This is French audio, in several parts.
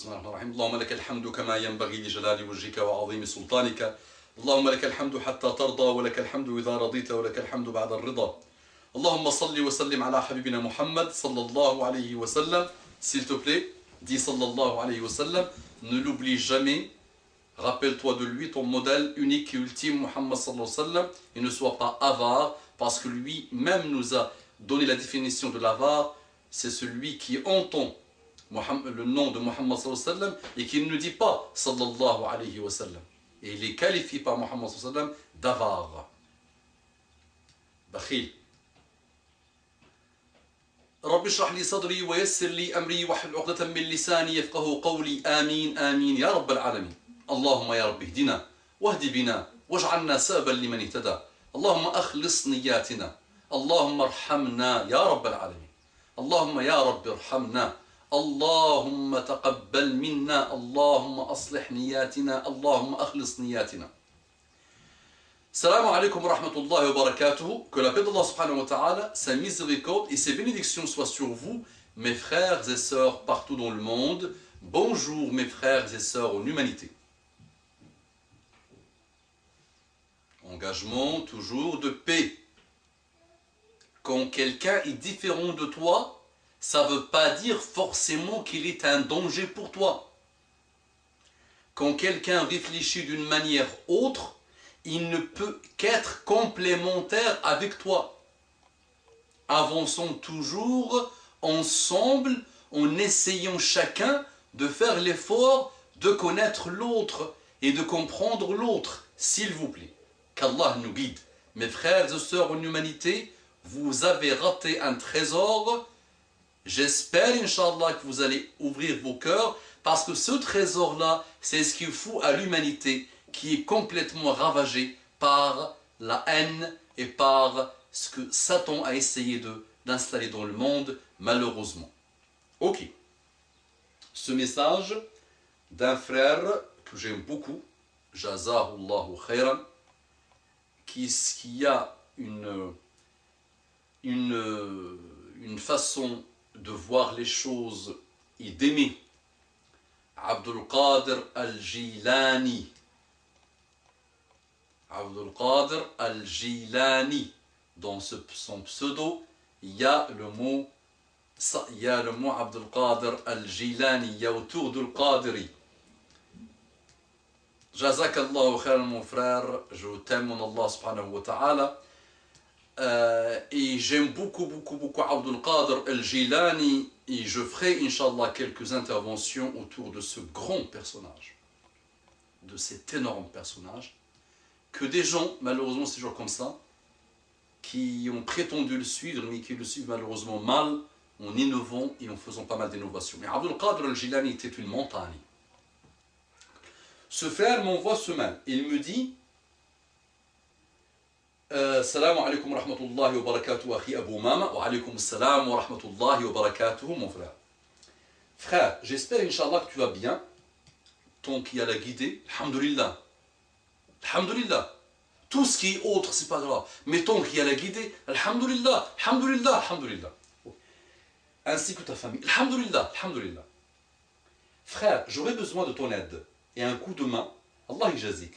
بسم الله الرحمن الرحيم. اللهم لك الحمد كما ينبغي لجلال وجهك وعظيم سلطانك. اللهم لك الحمد حتى ترضى ولك الحمد إذا رضيت ولك الحمد بعد الرضا. اللهم صل وسلم على حبيبنا محمد صلى الله عليه وسلم. S'il te plaît, dis sallallahu alayhi wa sallam. Ne l'oublie jamais. Rappelle-toi de lui, ton modèle unique et ultime, Muhammad sallallahu alayhi wa sallam. Et ne sois pas avare, parce que lui-même nous a donné la définition de l'avare. C'est celui qui entend le nom de Muhammad sallallahu alayhi wa sallam et qui ne dit pas sallallahu alayhi wa sallam. Et il est qualifié par Muhammad sallallahu alayhi wa sallam d'avare. Bakhil. رب اشرح لي صدري ويسر لي أمري واحلل عقدة من لساني يفقهوا قولي آمين آمين يا رب العالمين. اللهم يا رب اهدنا واهد بنا واجعلنا سببا لمن اهتدى. اللهم أخلص نياتنا. اللهم ارحمنا يا رب العالمين. اللهم يا رب ارحمنا. اللهم تقبل منا. اللهم أصلح نياتنا. اللهم أخلص نياتنا. Salam alaikum wa rahmatullahi wa barakatuh. Que la paix d'Allah subhanahu wa ta'ala, sa miséricorde et ses bénédictions soient sur vous, mes frères et sœurs partout dans le monde. Bonjour mes frères et sœurs en humanité. Engagement toujours de paix. Quand quelqu'un est différent de toi, ça ne veut pas dire forcément qu'il est un danger pour toi. Quand quelqu'un réfléchit d'une manière autre, il ne peut qu'être complémentaire avec toi. Avançons toujours ensemble en essayant chacun de faire l'effort de connaître l'autre et de comprendre l'autre, s'il vous plaît. Qu'Allah nous guide. Mes frères et sœurs en humanité, vous avez raté un trésor. J'espère, Inch'Allah, que vous allez ouvrir vos cœurs, parce que ce trésor-là, c'est ce qu'il faut à l'humanité, qui est complètement ravagé par la haine et par ce que Satan a essayé d'installer dans le monde, malheureusement. Ok. Ce message d'un frère que j'aime beaucoup, Jazahullahu khayran, qui a une façon de voir les choses et d'aimer. Abdul Qadir al-Jilani. Abdul Qadir al-Jilani. Dans son pseudo, il y a le mot Abdul Qadir al-Jilani. Il y a autour du Qadiri. Jazakallahu khairan mon frère, je t'aime mon Allah subhanahu wa ta'ala. Et j'aime beaucoup Abdul Qadir al-Jilani, et je ferai Inch'Allah quelques interventions autour de ce grand personnage, de cet énorme personnage, que des gens, malheureusement c'est toujours comme ça, qui ont prétendu le suivre, mais qui le suivent malheureusement mal, en innovant et en faisant pas mal d'innovations. Mais Abdul Qadir al-Jilani était une montagne. Ce frère m'envoie ce mail, il me dit Salam alaikum wa rahmatullahi wa barakatuh, akhi Abu Mama, wa alaikum salam wa rahmatullahi wa barakatuh, mon frère. Frère, j'espère, Inch'Allah, que tu vas bien, tant qu'il y a la guidée, alhamdulillah. Alhamdulillah. Tout ce qui est autre, c'est pas grave. Mais tant qu'il y a la guidée, alhamdulillah, alhamdulillah, alhamdulillah. Ainsi que ta famille, alhamdulillah, alhamdulillah. Frère, j'aurais besoin de ton aide et un coup de main. Allah yajazik.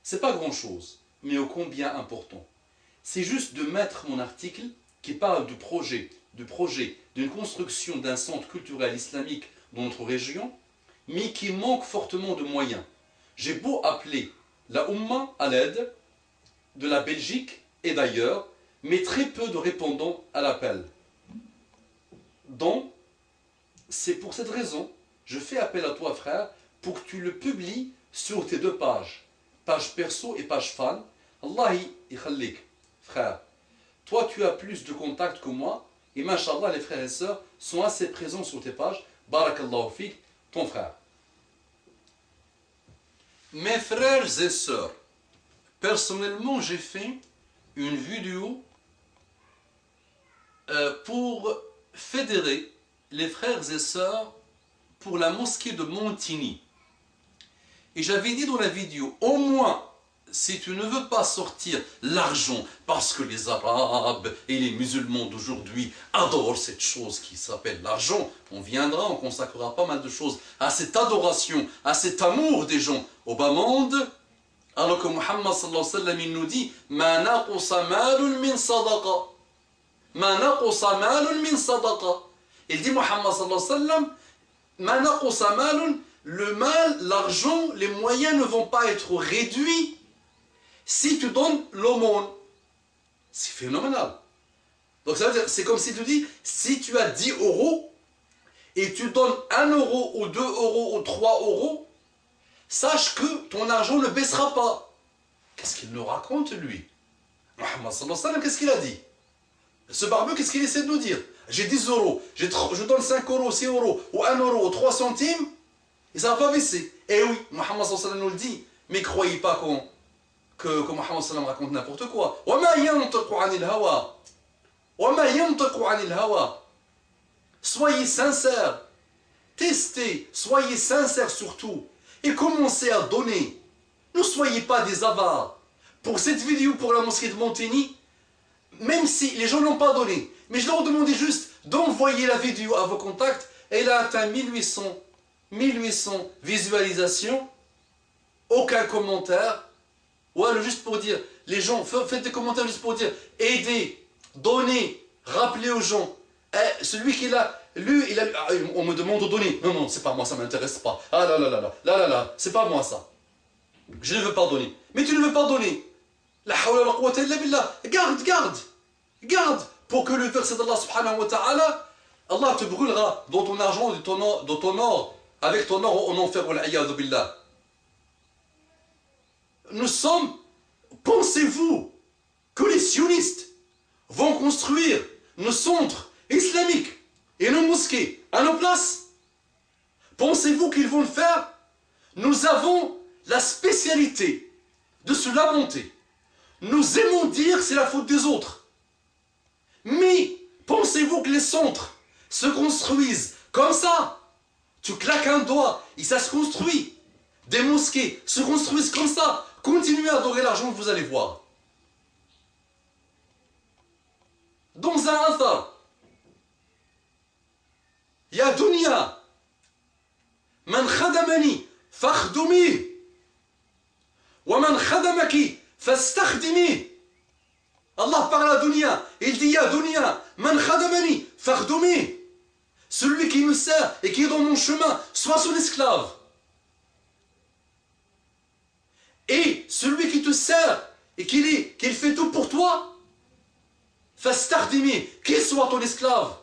C'est pas grand chose, mais ô combien important. C'est juste de mettre mon article qui parle du projet d'une construction d'un centre culturel islamique dans notre région, mais qui manque fortement de moyens. J'ai beau appeler la Oumma à l'aide de la Belgique et d'ailleurs, mais très peu de répondants à l'appel. Donc, c'est pour cette raison, je fais appel à toi, frère, pour que tu le publies sur tes deux pages, page perso et page fan. Allah yakhallik, frère. Toi, tu as plus de contacts que moi, et mashallah, les frères et sœurs sont assez présents sur tes pages. Barakallahu fik, ton frère. Mes frères et sœurs, personnellement, j'ai fait une vidéo pour fédérer les frères et sœurs pour la mosquée de Montigny. Et j'avais dit dans la vidéo, au moins si tu ne veux pas sortir l'argent, parce que les Arabes et les musulmans d'aujourd'hui adorent cette chose qui s'appelle l'argent, on viendra, on consacrera pas mal de choses à cette adoration, à cet amour des gens au bas monde, alors que Muhammad sallallahu alayhi wa sallam, il nous dit « Ma naqusa malun min sadaqa » Ma naqusa malun min sadaqa. Il dit Muhammad sallallahu alayhi wa sallam « Ma naqusa malun » Le mal, l'argent, les moyens ne vont pas être réduits si tu donnes l'aumône. C'est phénoménal. Donc ça veut dire, c'est comme si tu dis, si tu as 10 euros et tu donnes 1 euro ou 2 euros ou 3 euros, sache que ton argent ne baissera pas. Qu'est-ce qu'il nous raconte, lui? Muhammad sallallahu alayhi wa sallam, qu'est-ce qu'il a dit? Ce barbu, qu'est-ce qu'il essaie de nous dire? J'ai 10 euros, je donne 5 euros, 6 euros, ou 1 euro, ou 3 centimes, et ça ne va pas baisser. Et oui, Muhammad sallallahu alayhi wa sallam nous le dit, mais croyez pas que Muhammad sallallahu alayhi wa sallam raconte n'importe quoi. وَمَا يَنْطِقُ عَنِ الْهَوَى وَمَا يَنْطِقُ عَنِ الْهَوَى. Soyez sincères, testez, soyez sincères surtout, et commencez à donner. Ne soyez pas des avares. Pour cette vidéo, pour la mosquée de Montigny, même si les gens n'ont pas donné, mais je leur demandais juste d'envoyer la vidéo à vos contacts, elle a atteint 1800 visualisations, aucun commentaire. Ouais, juste pour dire, les gens, faites des commentaires juste pour dire, aidez, donnez, rappelez aux gens. Celui qui l'a lu, on me demande de donner. Non, non, c'est pas moi, ça ne m'intéresse pas. Ah là là là là, là là là, c'est pas moi ça. Je ne veux pas donner. Mais tu ne veux pas donner. La hawla wa la quwwata illa billah. Garde, pour que le verset d'Allah subhanahu wa ta'ala, Allah te brûlera dans ton argent, dans ton or, avec ton or en enfer, wal iyadhu billah. Pensez-vous que les sionistes vont construire nos centres islamiques et nos mosquées à nos places? Pensez-vous qu'ils vont le faire? Nous avons la spécialité de se lamenter. Nous aimons dire c'est la faute des autres. Mais pensez-vous que les centres se construisent comme ça? Tu claques un doigt et ça se construit. Des mosquées se construisent comme ça. Continuez à adorer l'argent, vous allez voir. Dans un athar, Ya dunya, man khadamani fakhdumi, wa man khadamaki fastakhdimi. Allah parle à dunya, il dit Ya dunya, man khadamani fakhdumi. Celui qui me sert et qui est dans mon chemin, soit son esclave. Et celui qui te sert et qu'il fait tout pour toi, fastardimi, qu'il soit ton esclave.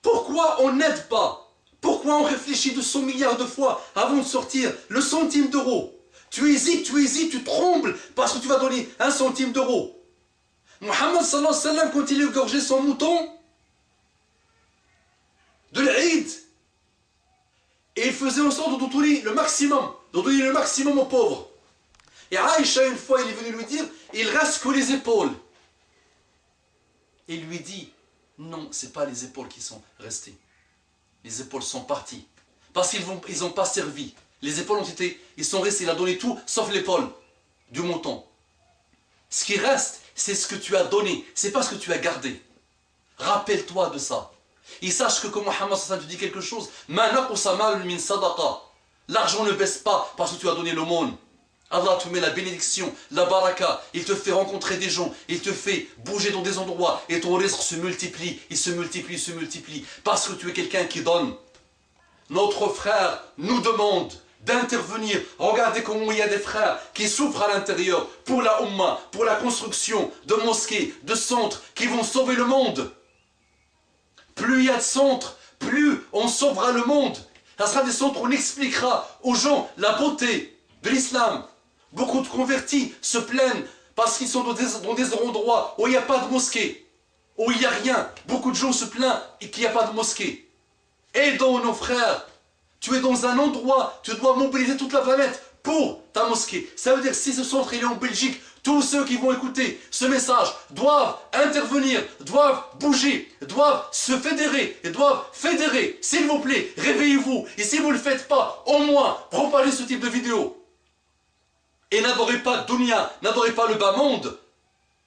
Pourquoi on n'aide pas? Pourquoi on réfléchit 200 milliards de fois avant de sortir le centime d'euro? Tu hésites, tu trembles parce que tu vas donner 1 centime d'euro. Muhammad sallallahu alayhi wa sallam, quand il égorgeait son mouton de l'Eid, et il faisait en sorte de donner le maximum aux pauvres. Et Aïcha, une fois, il est venu lui dire, il reste que les épaules. Et il lui dit, non, ce n'est pas les épaules qui sont restées. Les épaules sont parties. Parce qu'ils n'ont pas servi. Les épaules ils sont restés, il a donné tout, sauf l'épaule du mouton. Ce qui reste, c'est ce que tu as donné, c'est pas ce que tu as gardé. Rappelle-toi de ça. Et sache que quand Muhammad te dit quelque chose, l'argent ne baisse pas parce que tu as donné l'aumône. Allah te met la bénédiction, la baraka, il te fait rencontrer des gens, il te fait bouger dans des endroits et ton risque se multiplie, il se multiplie parce que tu es quelqu'un qui donne. Notre frère nous demande d'intervenir. Regardez comment il y a des frères qui souffrent à l'intérieur pour la Ummah, pour la construction de mosquées, de centres qui vont sauver le monde. Plus il y a de centres, plus on sauvera le monde. Ça sera des centres où on expliquera aux gens la beauté de l'islam. Beaucoup de convertis se plaignent parce qu'ils sont dans des endroits où il n'y a pas de mosquée, où il n'y a rien. Beaucoup de gens se plaignent qu'il n'y a pas de mosquée. Aidons nos frères. Tu es dans un endroit, tu dois mobiliser toute la planète pour ta mosquée. Ça veut dire que si ce centre il est en Belgique, tous ceux qui vont écouter ce message doivent intervenir, doivent bouger, doivent se fédérer et doivent fédérer. S'il vous plaît, réveillez-vous. Et si vous ne le faites pas, au moins, propagez ce type de vidéo. et n'adorez pas dunya, n'adorez pas le bas monde.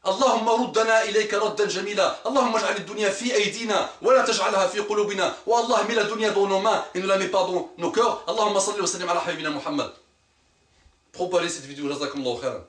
Allahumma ruddana ilayka raddan jamila. Allahumma ij'al ad-dunya fi aydina wa la taj'alha fi qulubina. Wa Allah met la dunya dans nos mains et ne la met pas dans nos cœurs. Allahumma salli wa sallim ala habibina Muhammad. Propagez cette vidéo, jazakumullahu khairan.